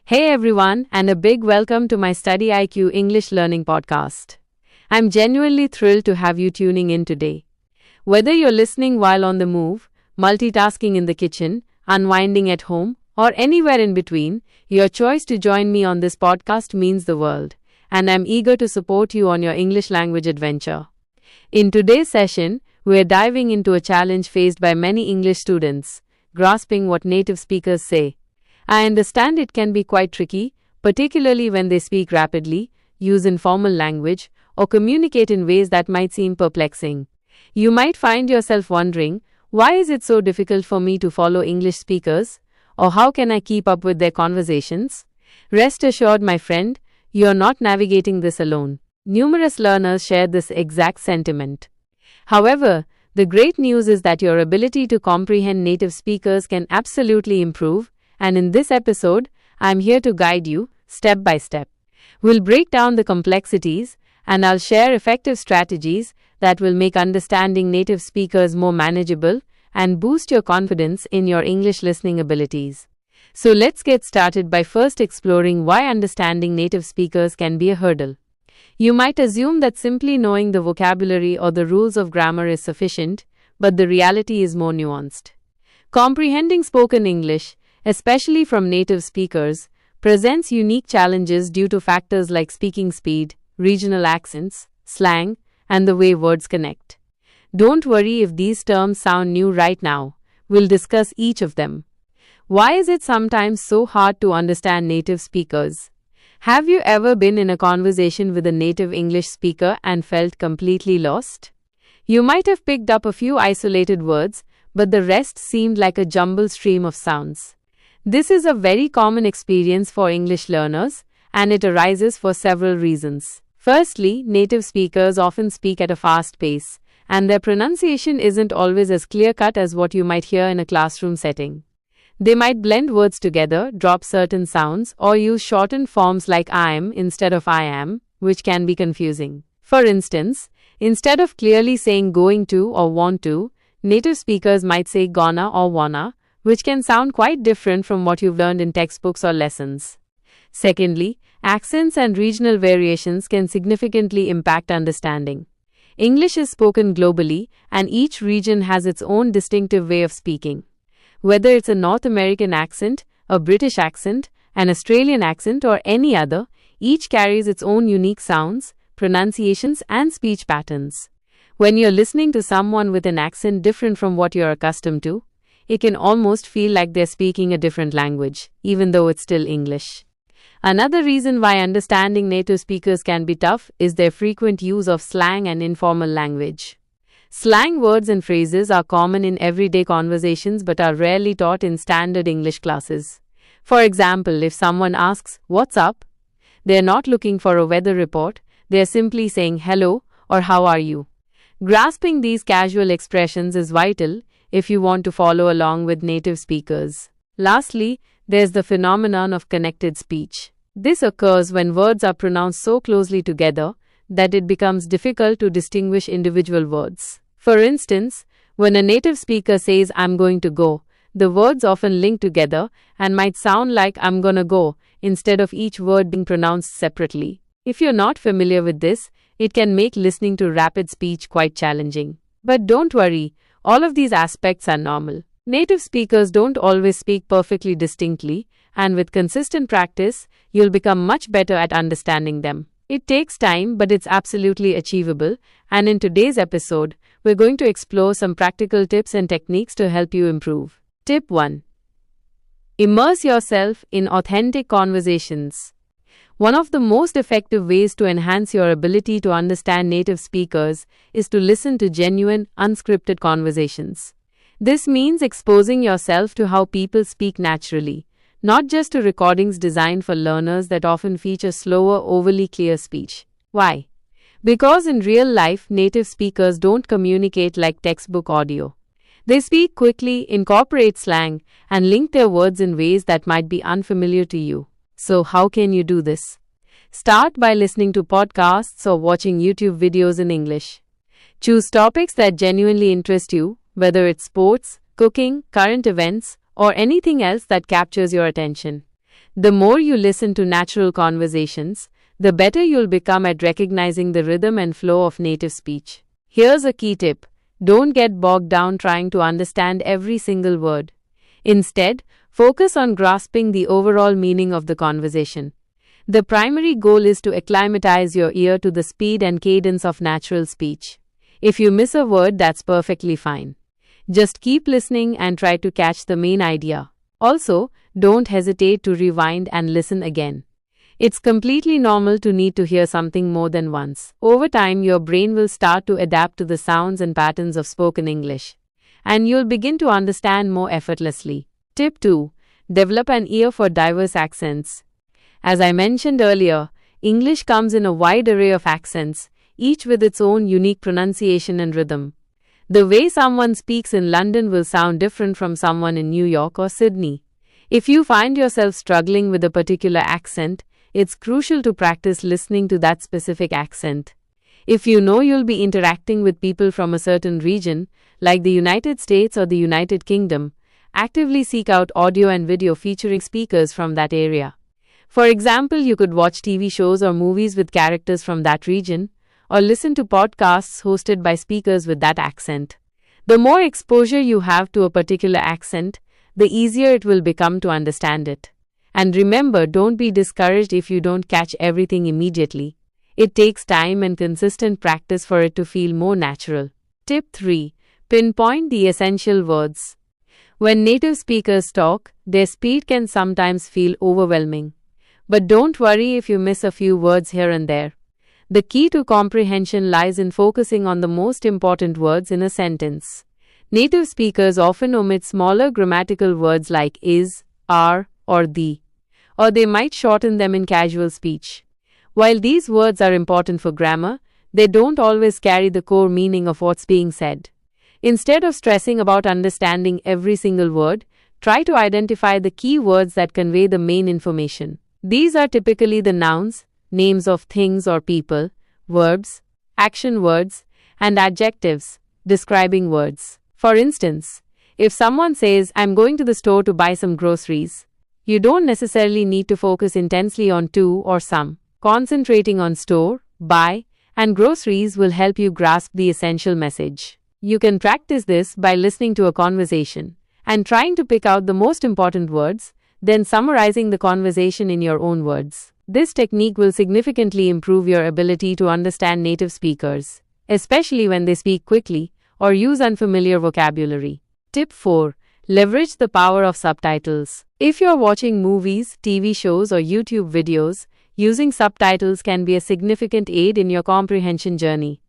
Hey everyone, and a big welcome to my Study IQ English Learning Podcast. I'm genuinely thrilled to have you tuning in today. Whether you're listening while on the move, multitasking in the kitchen, unwinding at home, or anywhere in between, your choice to join me on this podcast means the world, and I'm eager to support you on your English language adventure. In today's session, we're diving into a challenge faced by many English students, grasping what native speakers say. I understand it can be quite tricky, particularly when they speak rapidly, use informal language, or communicate in ways that might seem perplexing. You might find yourself wondering, why is it so difficult for me to follow English speakers? Or how can I keep up with their conversations? Rest assured, my friend, you're not navigating this alone. Numerous learners share this exact sentiment. However, the great news is that your ability to comprehend native speakers can absolutely improve. And in this episode, I'm here to guide you, step by step. We'll break down the complexities, and I'll share effective strategies that will make understanding native speakers more manageable and boost your confidence in your English listening abilities. So let's get started by first exploring why understanding native speakers can be a hurdle. You might assume that simply knowing the vocabulary or the rules of grammar is sufficient, but the reality is more nuanced. Comprehending spoken English, especially from native speakers, presents unique challenges due to factors like speaking speed, regional accents, slang, and the way words connect. Don't worry if these terms sound new right now. We'll discuss each of them. Why is it sometimes so hard to understand native speakers? Have you ever been in a conversation with a native English speaker and felt completely lost? You might have picked up a few isolated words, but the rest seemed like a jumbled stream of sounds. This is a very common experience for English learners, and it arises for several reasons. Firstly, native speakers often speak at a fast pace, and their pronunciation isn't always as clear-cut as what you might hear in a classroom setting. They might blend words together, drop certain sounds, or use shortened forms like I'm instead of I am, which can be confusing. For instance, instead of clearly saying going to or want to, native speakers might say gonna or wanna, which can sound quite different from what you've learned in textbooks or lessons. Secondly, accents and regional variations can significantly impact understanding. English is spoken globally, and each region has its own distinctive way of speaking. Whether it's a North American accent, a British accent, an Australian accent, or any other, each carries its own unique sounds, pronunciations, and speech patterns. When you're listening to someone with an accent different from what you're accustomed to, it can almost feel like they're speaking a different language, even though it's still English. Another reason why understanding native speakers can be tough is their frequent use of slang and informal language. Slang words and phrases are common in everyday conversations but are rarely taught in standard English classes. For example, if someone asks, "What's up?" they're not looking for a weather report, they're simply saying hello or how are you. Grasping these casual expressions is vital if you want to follow along with native speakers. Lastly, there's the phenomenon of connected speech. This occurs when words are pronounced so closely together that it becomes difficult to distinguish individual words. For instance, when a native speaker says I'm going to go, the words often link together and might sound like I'm gonna go instead of each word being pronounced separately. If you're not familiar with this, it can make listening to rapid speech quite challenging. But don't worry, all of these aspects are normal. Native speakers don't always speak perfectly distinctly, and with consistent practice, you'll become much better at understanding them. It takes time, but it's absolutely achievable, and in today's episode, we're going to explore some practical tips and techniques to help you improve. Tip 1. Immerse yourself in authentic conversations. One of the most effective ways to enhance your ability to understand native speakers is to listen to genuine, unscripted conversations. This means exposing yourself to how people speak naturally, not just to recordings designed for learners that often feature slower, overly clear speech. Why? Because in real life, native speakers don't communicate like textbook audio. They speak quickly, incorporate slang, and link their words in ways that might be unfamiliar to you. So how can you do this? Start by listening to podcasts or watching YouTube videos in English. Choose topics that genuinely interest you, whether it's sports, cooking, current events, or anything else that captures your attention. The more you listen to natural conversations, the better you'll become at recognizing the rhythm and flow of native speech. Here's a key tip. Don't get bogged down trying to understand every single word. Instead, focus on grasping the overall meaning of the conversation. The primary goal is to acclimatize your ear to the speed and cadence of natural speech. If you miss a word, that's perfectly fine. Just keep listening and try to catch the main idea. Also, don't hesitate to rewind and listen again. It's completely normal to need to hear something more than once. Over time, your brain will start to adapt to the sounds and patterns of spoken English, and you'll begin to understand more effortlessly. Tip 2. Develop an ear for diverse accents. As I mentioned earlier, English comes in a wide array of accents, each with its own unique pronunciation and rhythm. The way someone speaks in London will sound different from someone in New York or Sydney. If you find yourself struggling with a particular accent, it's crucial to practice listening to that specific accent. If you know you'll be interacting with people from a certain region, like the United States or the United Kingdom, actively seek out audio and video featuring speakers from that area. For example, you could watch TV shows or movies with characters from that region, or listen to podcasts hosted by speakers with that accent. The more exposure you have to a particular accent, the easier it will become to understand it. And remember, don't be discouraged if you don't catch everything immediately. It takes time and consistent practice for it to feel more natural. Tip 3. Pinpoint the essential words. When native speakers talk, their speed can sometimes feel overwhelming. But don't worry if you miss a few words here and there. The key to comprehension lies in focusing on the most important words in a sentence. Native speakers often omit smaller grammatical words like is, are, or the, or they might shorten them in casual speech. While these words are important for grammar, they don't always carry the core meaning of what's being said. Instead of stressing about understanding every single word, try to identify the key words that convey the main information. These are typically the nouns, names of things or people, verbs, action words, and adjectives, describing words. For instance, if someone says, "I'm going to the store to buy some groceries," you don't necessarily need to focus intensely on to or some. Concentrating on store, buy, and groceries will help you grasp the essential message. You can practice this by listening to a conversation and trying to pick out the most important words, then summarizing the conversation in your own words. This technique will significantly improve your ability to understand native speakers, especially when they speak quickly or use unfamiliar vocabulary. Tip 4. Leverage the power of subtitles. If you're watching movies, TV shows, or YouTube videos, using subtitles can be a significant aid in your comprehension journey.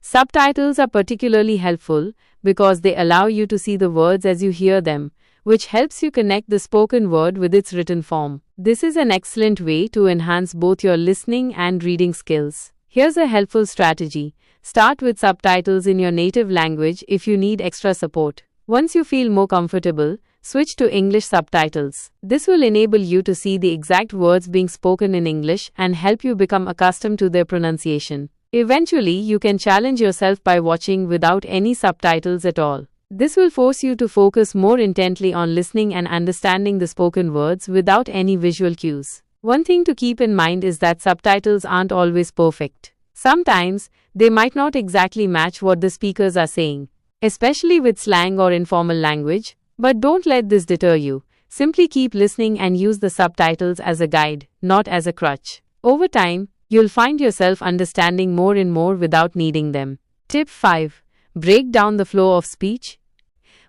Subtitles are particularly helpful because they allow you to see the words as you hear them, which helps you connect the spoken word with its written form. This is an excellent way to enhance both your listening and reading skills. Here's a helpful strategy. Start with subtitles in your native language if you need extra support. Once you feel more comfortable, switch to English subtitles. This will enable you to see the exact words being spoken in English and help you become accustomed to their pronunciation. Eventually, you can challenge yourself by watching without any subtitles at all. This will force you to focus more intently on listening and understanding the spoken words without any visual cues. One thing to keep in mind is that subtitles aren't always perfect. Sometimes, they might not exactly match what the speakers are saying, especially with slang or informal language, but don't let this deter you. Simply keep listening and use the subtitles as a guide, not as a crutch. Over time, you'll find yourself understanding more and more without needing them. Tip 5. Break down the flow of speech.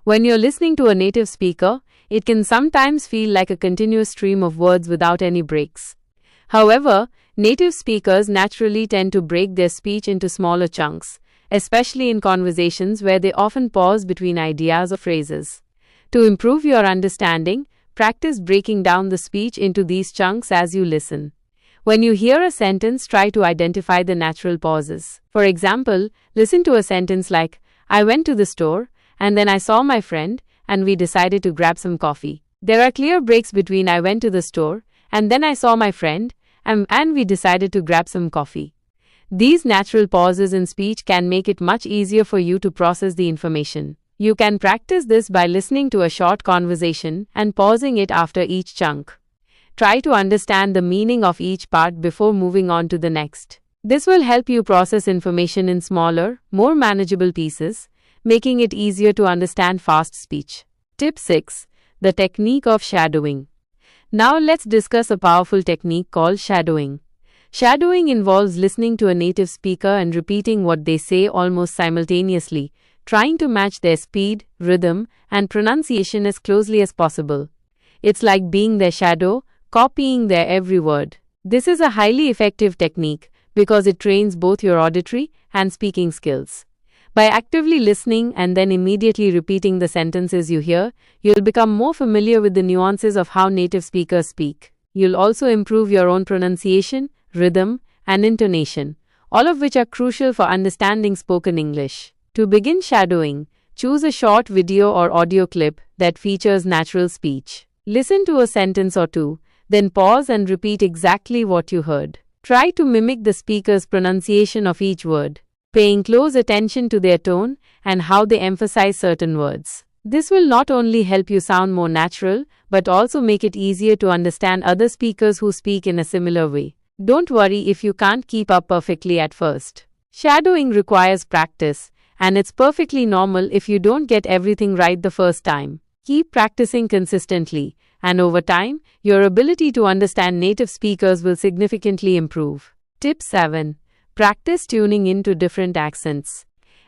When you're listening to a native speaker, it can sometimes feel like a continuous stream of words without any breaks. However, native speakers naturally tend to break their speech into smaller chunks, especially in conversations where they often pause between ideas or phrases. To improve your understanding, practice breaking down the speech into these chunks as you listen. When you hear a sentence, try to identify the natural pauses. For example, listen to a sentence like, "I went to the store, and then I saw my friend, and we decided to grab some coffee." There are clear breaks between "I went to the store," and then "I saw my friend, and we decided to grab some coffee." These natural pauses in speech can make it much easier for you to process the information. You can practice this by listening to a short conversation and pausing it after each chunk. Try to understand the meaning of each part before moving on to the next. This will help you process information in smaller, more manageable pieces, making it easier to understand fast speech. Tip 6. The technique of shadowing. Now let's discuss a powerful technique called shadowing. Shadowing involves listening to a native speaker and repeating what they say almost simultaneously, trying to match their speed, rhythm, and pronunciation as closely as possible. It's like being their shadow, copying their every word. This is a highly effective technique because it trains both your auditory and speaking skills. By actively listening and then immediately repeating the sentences you hear, you'll become more familiar with the nuances of how native speakers speak. You'll also improve your own pronunciation, rhythm, and intonation, all of which are crucial for understanding spoken English. To begin shadowing, choose a short video or audio clip that features natural speech. Listen to a sentence or two, then pause and repeat exactly what you heard. Try to mimic the speaker's pronunciation of each word, paying close attention to their tone and how they emphasize certain words. This will not only help you sound more natural, but also make it easier to understand other speakers who speak in a similar way. Don't worry if you can't keep up perfectly at first. Shadowing requires practice, and it's perfectly normal if you don't get everything right the first time. Keep practicing consistently, and over time, your ability to understand native speakers will significantly improve. Tip 7. Practice tuning into different accents.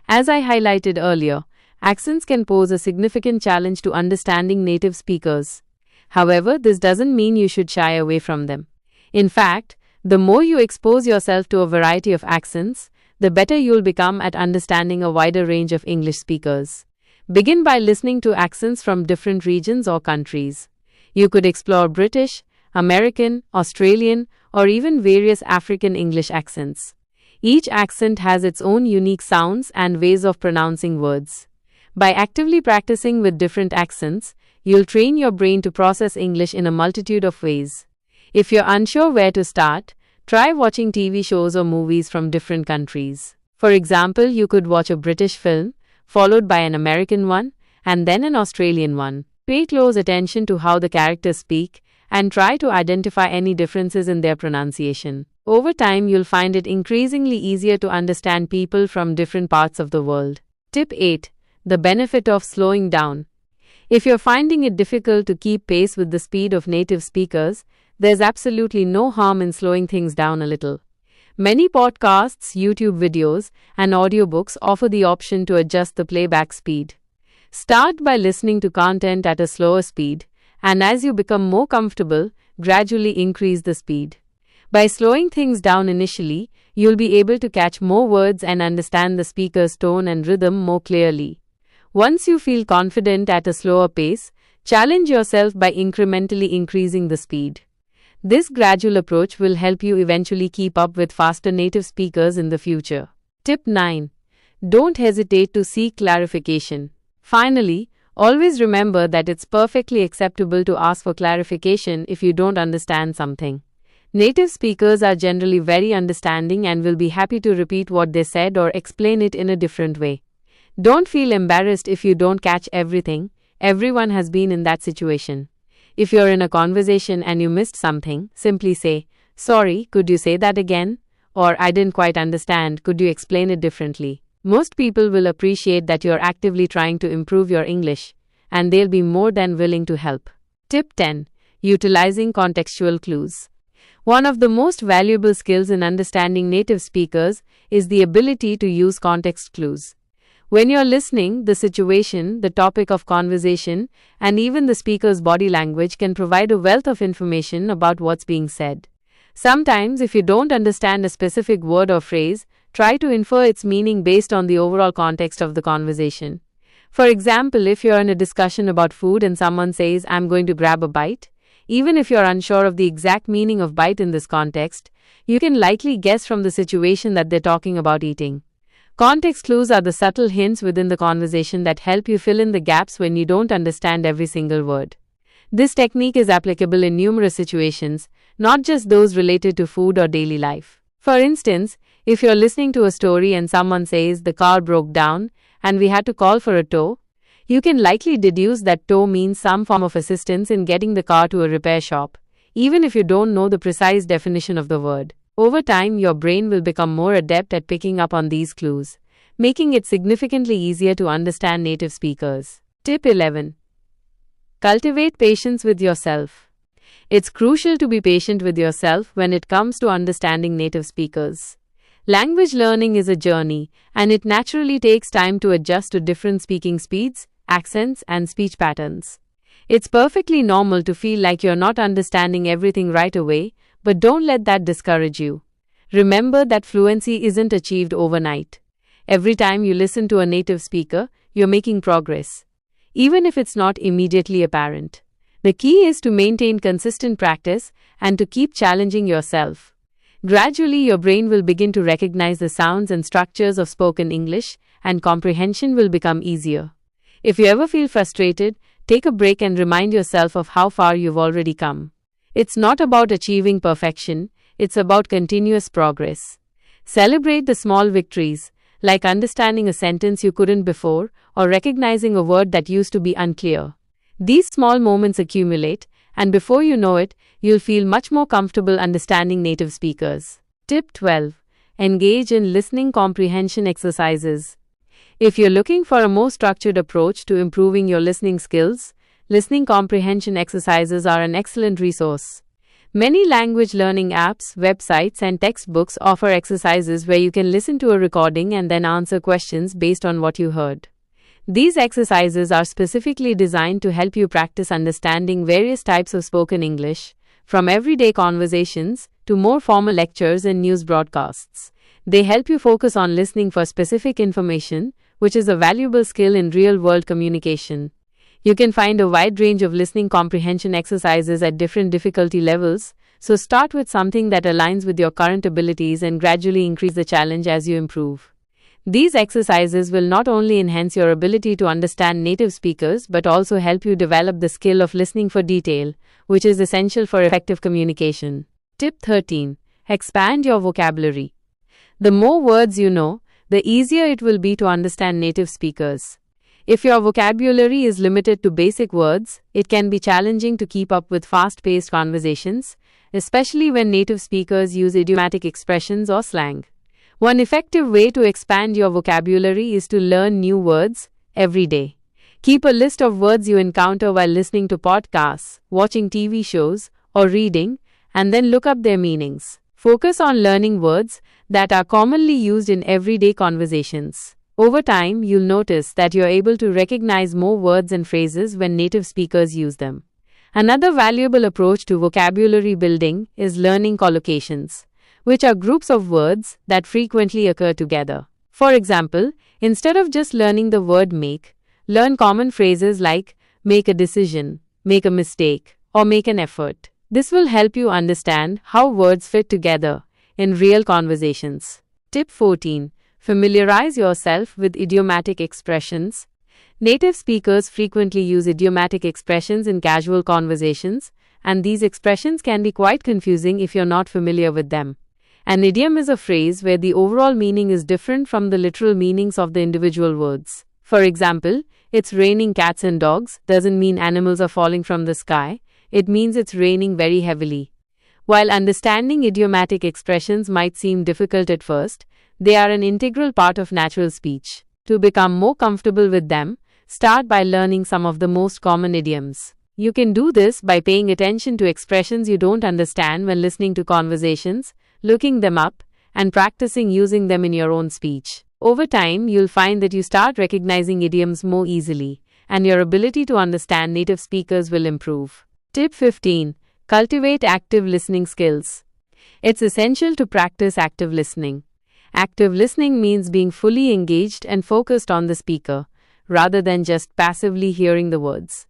As I highlighted earlier, accents can pose a significant challenge to understanding native speakers. However, this doesn't mean you should shy away from them. In fact, the more you expose yourself to a variety of accents, the better you'll become at understanding a wider range of English speakers. Begin by listening to accents from different regions or countries. You could explore British, American, Australian, or even various African English accents. Each accent has its own unique sounds and ways of pronouncing words. By actively practicing with different accents, you'll train your brain to process English in a multitude of ways. If you're unsure where to start, try watching TV shows or movies from different countries. For example, you could watch a British film, followed by an American one, and then an Australian one. Pay close attention to how the characters speak, and try to identify any differences in their pronunciation. Over time, you'll find it increasingly easier to understand people from different parts of the world. Tip 8. The benefit of slowing down. If you're finding it difficult to keep pace with the speed of native speakers, there's absolutely no harm in slowing things down a little. Many podcasts, YouTube videos, and audiobooks offer the option to adjust the playback speed. Start by listening to content at a slower speed, and as you become more comfortable, gradually increase the speed. By slowing things down initially, you'll be able to catch more words and understand the speaker's tone and rhythm more clearly. Once you feel confident at a slower pace, challenge yourself by incrementally increasing the speed. This gradual approach will help you eventually keep up with faster native speakers in the future. Tip 9. Don't hesitate to seek clarification. Finally, always remember that it's perfectly acceptable to ask for clarification if you don't understand something. Native speakers are generally very understanding and will be happy to repeat what they said or explain it in a different way. Don't feel embarrassed if you don't catch everything. Everyone has been in that situation. If you're in a conversation and you missed something, simply say, "Sorry, could you say that again?" Or "I didn't quite understand, could you explain it differently?" Most people will appreciate that you're actively trying to improve your English, and they'll be more than willing to help. Tip 10. Utilizing contextual clues. One of the most valuable skills in understanding native speakers is the ability to use context clues. When you're listening, the situation, the topic of conversation, and even the speaker's body language can provide a wealth of information about what's being said. Sometimes, if you don't understand a specific word or phrase, try to infer its meaning based on the overall context of the conversation. For example, if you're in a discussion about food and someone says, "I'm going to grab a bite," even if you're unsure of the exact meaning of bite in this context, you can likely guess from the situation that they're talking about eating. Context clues are the subtle hints within the conversation that help you fill in the gaps when you don't understand every single word. This technique is applicable in numerous situations, not just those related to food or daily life. For instance, if you're listening to a story and someone says the car broke down and we had to call for a tow, you can likely deduce that tow means some form of assistance in getting the car to a repair shop, even if you don't know the precise definition of the word. Over time, your brain will become more adept at picking up on these clues, making it significantly easier to understand native speakers. Tip 11. Cultivate patience with yourself. It's crucial to be patient with yourself when it comes to understanding native speakers. Language learning is a journey, and it naturally takes time to adjust to different speaking speeds, accents, and speech patterns. It's perfectly normal to feel like you're not understanding everything right away, but don't let that discourage you. Remember that fluency isn't achieved overnight. Every time you listen to a native speaker, you're making progress, even if it's not immediately apparent. The key is to maintain consistent practice and to keep challenging yourself. Gradually, your brain will begin to recognize the sounds and structures of spoken English, and comprehension will become easier. If you ever feel frustrated, take a break and remind yourself of how far you've already come. It's not about achieving perfection, it's about continuous progress. Celebrate the small victories, like understanding a sentence you couldn't before, or recognizing a word that used to be unclear. These small moments accumulate, and before you know it, you'll feel much more comfortable understanding native speakers. Tip 12. Engage in listening comprehension exercises. If you're looking for a more structured approach to improving your listening skills, listening comprehension exercises are an excellent resource. Many language learning apps, websites, and textbooks offer exercises where you can listen to a recording and then answer questions based on what you heard. These exercises are specifically designed to help you practice understanding various types of spoken English, from everyday conversations to more formal lectures and news broadcasts. They help you focus on listening for specific information, which is a valuable skill in real-world communication. You can find a wide range of listening comprehension exercises at different difficulty levels, so start with something that aligns with your current abilities and gradually increase the challenge as you improve. These exercises will not only enhance your ability to understand native speakers but also help you develop the skill of listening for detail, which is essential for effective communication. Tip 13. Expand your vocabulary. The more words you know, the easier it will be to understand native speakers. If your vocabulary is limited to basic words, it can be challenging to keep up with fast-paced conversations, especially when native speakers use idiomatic expressions or slang. One effective way to expand your vocabulary is to learn new words every day. Keep a list of words you encounter while listening to podcasts, watching TV shows, or reading, and then look up their meanings. Focus on learning words that are commonly used in everyday conversations. Over time, you'll notice that you're able to recognize more words and phrases when native speakers use them. Another valuable approach to vocabulary building is learning collocations, which are groups of words that frequently occur together. For example, instead of just learning the word make, learn common phrases like make a decision, make a mistake, or make an effort. This will help you understand how words fit together in real conversations. Tip 14. Familiarize yourself with idiomatic expressions. Native speakers frequently use idiomatic expressions in casual conversations, and these expressions can be quite confusing if you're not familiar with them. An idiom is a phrase where the overall meaning is different from the literal meanings of the individual words. For example, it's raining cats and dogs doesn't mean animals are falling from the sky, it means it's raining very heavily. While understanding idiomatic expressions might seem difficult at first, they are an integral part of natural speech. To become more comfortable with them, start by learning some of the most common idioms. You can do this by paying attention to expressions you don't understand when listening to conversations, looking them up, and practicing using them in your own speech. Over time, you'll find that you start recognizing idioms more easily, and your ability to understand native speakers will improve. Tip 15. Cultivate active listening skills. It's essential to practice active listening. Active listening means being fully engaged and focused on the speaker, rather than just passively hearing the words.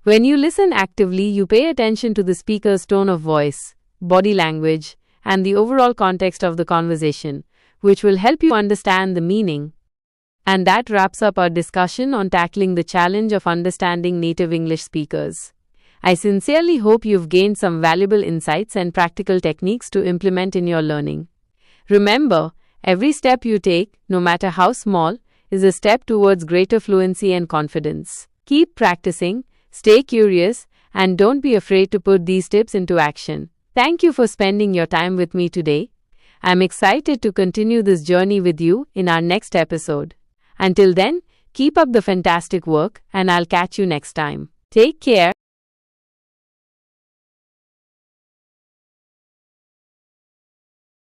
When you listen actively, you pay attention to the speaker's tone of voice, body language, and the overall context of the conversation, which will help you understand the meaning. And that wraps up our discussion on tackling the challenge of understanding native English speakers. I sincerely hope you've gained some valuable insights and practical techniques to implement in your learning. Remember, every step you take, no matter how small, is a step towards greater fluency and confidence. Keep practicing, stay curious, And don't be afraid to put these tips into action. Thank you for spending your time with me today. I'm excited to continue this journey with you in our next episode. Until then, keep up the fantastic work, and I'll catch you next time. Take care.